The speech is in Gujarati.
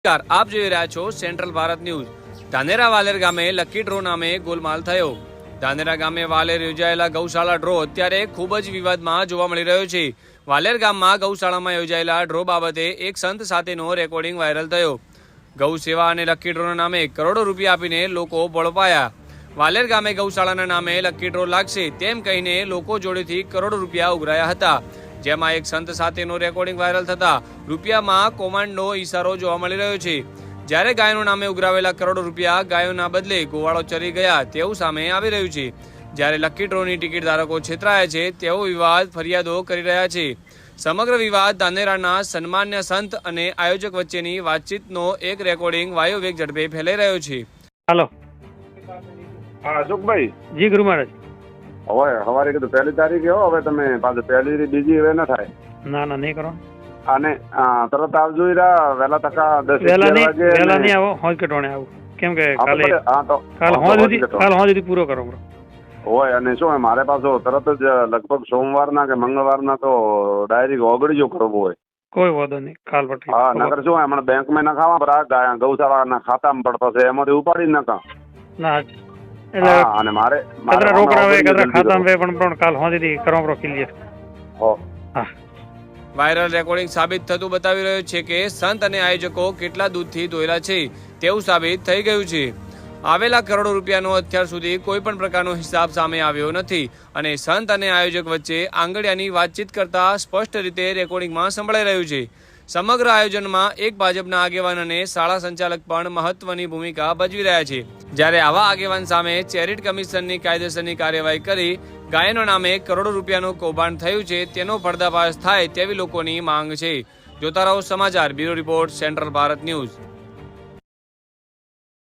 આપ જોઈ રહ્યા છો સેન્ટ્રલ ભારત ન્યૂઝ। ધાનેરા વાલેર ગામે લકી ડ્રો નામે ગોલમાલ થયો। ધાનેરા ગામે વાલેર યોજાયેલા ગૌશાળા ડ્રો અત્યારે ખૂબ જ વિવાદમાં જોવા મળી રહ્યો છે। વાલેર ગામમાં ગૌશાળામાં યોજાયેલા ડ્રો બાબતે એક સંત સાથેનો રેકોર્ડિંગ વાયરલ થયો। ગૌ સેવા અને લકી ડ્રોના નામે કરોડો રૂપિયા આપીને લોકો બળપાયા। વાલેર ગામે ગૌશાળાના નામે લકી ડ્રો લાગશે તેમ કહીને લોકો જોડેથી કરોડો રૂપિયા ઉઘરાયા હતા, જેમાં એક સંત સાથેનો રેકોર્ડિંગ વાયરલ થતા રૂપિયામાં કૌભાંડનો ઈશારો જોવા મળી રહ્યો છે। જ્યારે ગાયનો નામે ઉઘરાવેલા કરોડો રૂપિયા ગાયોના બદલે ગોવાળો ચરી ગયા તેવું સામે આવી રહ્યું છે। જ્યારે લકી ડ્રોની ટિકિટ ધારકો છેતરાયા છે તેવો વિવાદ ફરિયાદો કરી રહ્યા છે। સમગ્ર વિવાદ ધાનેરાના સન્માન્ય સંત અને આયોજક વચ્ચેની વાતચીતનો એક રેકોર્ડિંગ વાયુવેગ ઝડપે ફેલાઈ રહ્યો છે। हेलो हाँ अशोक भाई जी गुरु महाराज હવે સવારે કીધું 1 તારીખે હો, હવે તમે પાછું 1 બીજી હવે ન થાય ના ના નહીં કરો અને તરત આવજો વહેલા તકા 10 વહેલા વાગે નહીં આવો હોજ કટોણે આવું કેમ કે કાલે હા તો કાલ હોજ સુધી પૂરો કરો બરો હોય। અને શું મારે પાછો તરત જ લગભગ સોમવારના કે મંગળવારના તો ડાયરેક્ટ ઓગળીજો કરવો હોય। કોઈ વાંધો નહીં કાલ પટી હા નગર શું હમણાં બેંકમાં નખાવા પર આ ગૌશાળાના ખાતામાં પડતો છે એમાંથી ઉપાડી નકા ના હા અને મારે કતરા રોકડા આવે કતરા ખાતામાં વે પણ કાલ હોજ સુધી કરો બરો ક્લિયર હો। હા વાયરલ રેકોર્ડિંગ સાબિત થતું બતાવી રહ્યું છે કે સંત અને આયોજકો કેટલા દૂધથી દોયલા છે તેવું સાબિત થઈ ગયું છે। આવેલા કરોડો રૂપિયાનો અત્યાર સુધી કોઈ પણ પ્રકારનો હિસાબ સામે આવ્યો નથી અને સંત અને આયોજક વચ્ચે આંગળિયાની વાતચીત કરતા સ્પષ્ટ રીતે રેકોર્ડિંગમાં સંભળાઈ રહ્યું છે। સમગ્ર આયોજનમાં એક ભાજપના આગેવાન અને શાળા સંચાલક પણ મહત્વની ભૂમિકા ભજવી રહ્યા છે। જ્યારે આવા આગેવાન સામે ચેરિટ કમિશનની કાયદેસરની કાર્યવાહી કરી ગાયનો નામે કરોડો રૂપિયાનું કૌભાંડ થયું છે તેનો પર્દાફાશ થાય તેવી લોકોની માંગ છે। જોતા રહો સમાચાર bureau report central Bharat news.